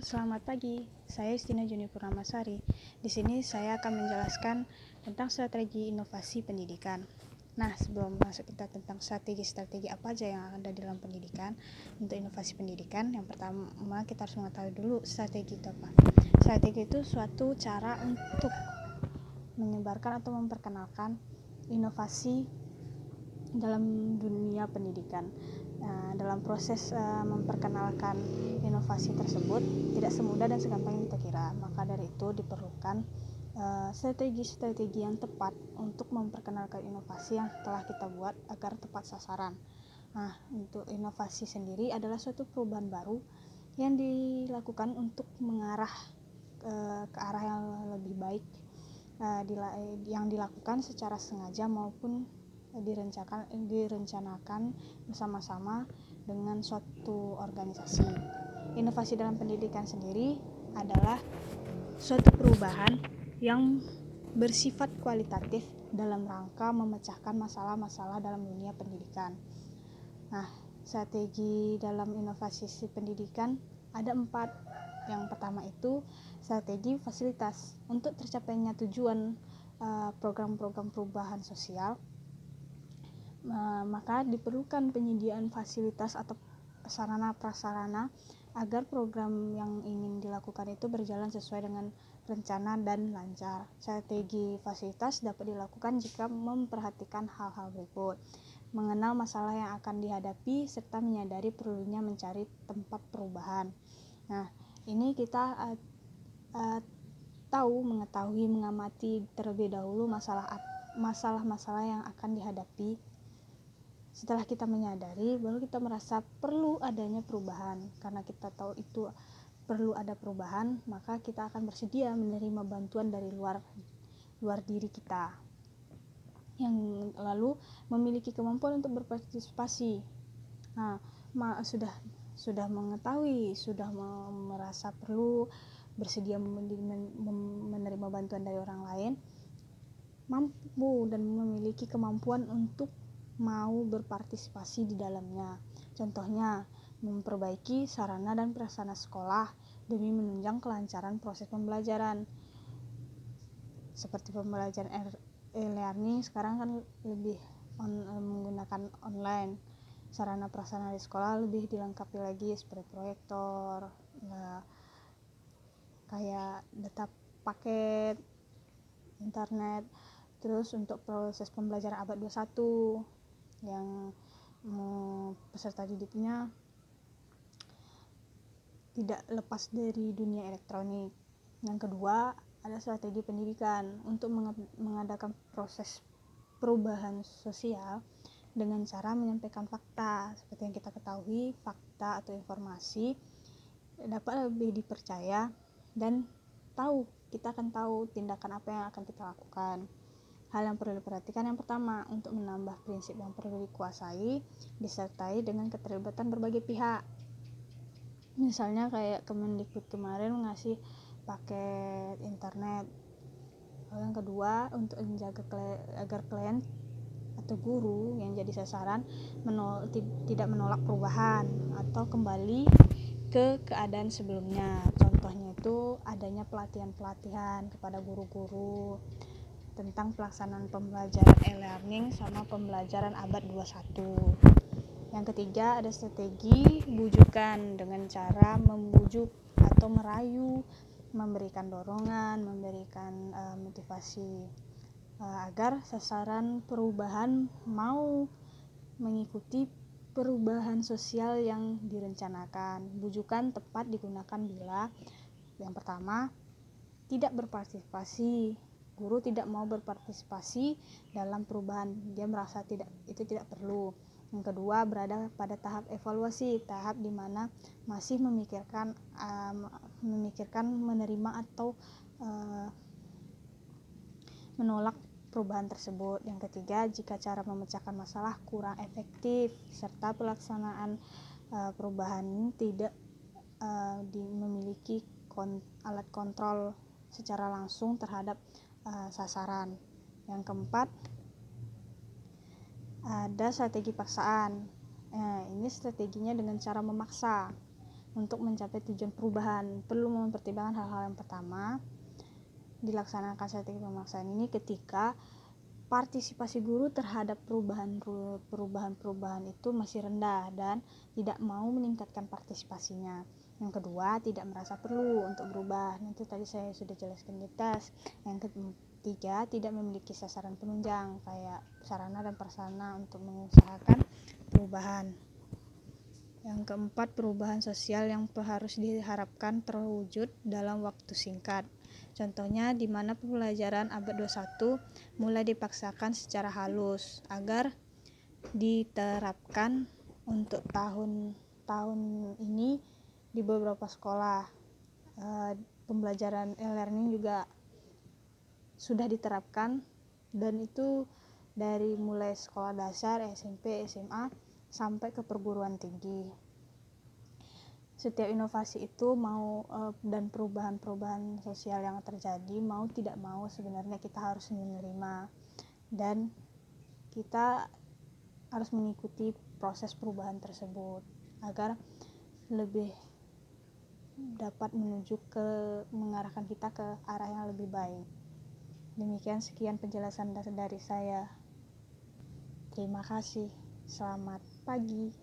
selamat pagi. Saya Istina Juni Purnamasari. Di sini saya akan menjelaskan tentang strategi inovasi pendidikan. Nah, sebelum masuk kita tentang strategi apa aja yang ada di dalam pendidikan untuk inovasi pendidikan, yang pertama kita harus mengetahui dulu strategi itu apa. Strategi itu suatu cara untuk menyebarkan atau memperkenalkan inovasi dalam dunia pendidikan. Dalam proses memperkenalkan inovasi tersebut tidak semudah dan segampang yang kita kira. Maka dari itu diperlukan strategi-strategi yang tepat untuk memperkenalkan inovasi yang telah kita buat agar tepat sasaran. Nah, untuk inovasi sendiri adalah suatu perubahan baru yang dilakukan untuk mengarah ke arah yang lebih baik, yang dilakukan secara sengaja maupun direncanakan bersama-sama dengan suatu organisasi. Inovasi dalam pendidikan sendiri adalah suatu perubahan yang bersifat kualitatif dalam rangka memecahkan masalah-masalah dalam dunia pendidikan. Nah, strategi dalam inovasi pendidikan ada 4. Yang pertama itu strategi fasilitas. Untuk tercapainya tujuan program-program perubahan sosial, maka diperlukan penyediaan fasilitas atau sarana-prasarana agar program yang ingin dilakukan itu berjalan sesuai dengan rencana dan lancar. Strategi fasilitas dapat dilakukan jika memperhatikan hal-hal berikut: mengenal masalah yang akan dihadapi serta menyadari perlunya mencari tempat perubahan. Nah, ini kita mengetahui, mengamati terlebih dahulu masalah-masalah yang akan dihadapi. Setelah kita menyadari, baru kita merasa perlu adanya perubahan. Karena kita tahu itu perlu ada perubahan, maka kita akan bersedia menerima bantuan dari luar diri kita, yang lalu memiliki kemampuan untuk berpartisipasi. Nah, sudah mengetahui, sudah merasa perlu, bersedia menerima bantuan dari orang lain, mampu dan memiliki kemampuan untuk mau berpartisipasi di dalamnya. Contohnya, memperbaiki sarana dan prasarana sekolah demi menunjang kelancaran proses pembelajaran. Seperti pembelajaran e-learning sekarang kan lebih menggunakan online. Sarana prasarana di sekolah lebih dilengkapi lagi seperti proyektor, kayak data paket, internet. Terus untuk proses pembelajaran abad 21 yang peserta didiknya tidak lepas dari dunia elektronik. Yang kedua, ada strategi pendidikan untuk mengadakan proses perubahan sosial dengan cara menyampaikan fakta. Seperti yang kita ketahui, fakta atau informasi dapat lebih dipercaya dan kita akan tahu tindakan apa yang akan kita lakukan. Hal yang perlu diperhatikan yang pertama, untuk menambah prinsip yang perlu dikuasai disertai dengan keterlibatan berbagai pihak. Misalnya kayak Kemendikbud kemarin ngasih paket internet. Yang kedua, untuk menjaga agar klien atau guru yang jadi sasaran tidak menolak perubahan atau kembali ke keadaan sebelumnya. Contohnya itu adanya pelatihan kepada guru-guru tentang pelaksanaan pembelajaran e-learning sama pembelajaran abad 21. Yang ketiga, ada strategi bujukan dengan cara membujuk atau merayu, memberikan dorongan, memberikan motivasi agar sasaran perubahan mau mengikuti perubahan sosial yang direncanakan. Bujukan tepat digunakan bila yang pertama, tidak berpartisipasi. Guru tidak mau berpartisipasi dalam perubahan, dia merasa itu tidak perlu. Yang kedua, berada pada tahap evaluasi, tahap di mana masih memikirkan menerima atau menolak perubahan tersebut. Yang ketiga, jika cara memecahkan masalah kurang efektif serta pelaksanaan perubahan tidak memiliki alat kontrol secara langsung terhadap sasaran. Yang keempat, ada strategi paksaan. Ini strateginya dengan cara memaksa. untuk mencapai tujuan perubahan. Perlu mempertimbangkan hal-hal yang pertama, dilaksanakan strategi pemaksaan ini ketika partisipasi guru terhadap perubahan itu masih rendah dan tidak mau meningkatkan partisipasinya. Yang kedua, tidak merasa perlu untuk berubah. Itu tadi saya sudah jelaskan di tes. Yang ketiga, tidak memiliki sasaran penunjang kayak sarana dan prasarana untuk mengusahakan perubahan. Yang keempat, perubahan sosial yang harus diharapkan terwujud dalam waktu singkat. Contohnya di mana pembelajaran abad 21 mulai dipaksakan secara halus agar diterapkan untuk tahun ini di beberapa sekolah. Pembelajaran e-learning juga sudah diterapkan, dan itu dari mulai sekolah dasar, SMP, SMA sampai ke perguruan tinggi. Setiap inovasi itu dan perubahan-perubahan sosial yang terjadi, mau tidak mau sebenarnya kita harus menerima, dan kita harus mengikuti proses perubahan tersebut agar lebih dapat mengarahkan kita ke arah yang lebih baik. Demikian, sekian penjelasan dari saya. Terima kasih. Selamat pagi.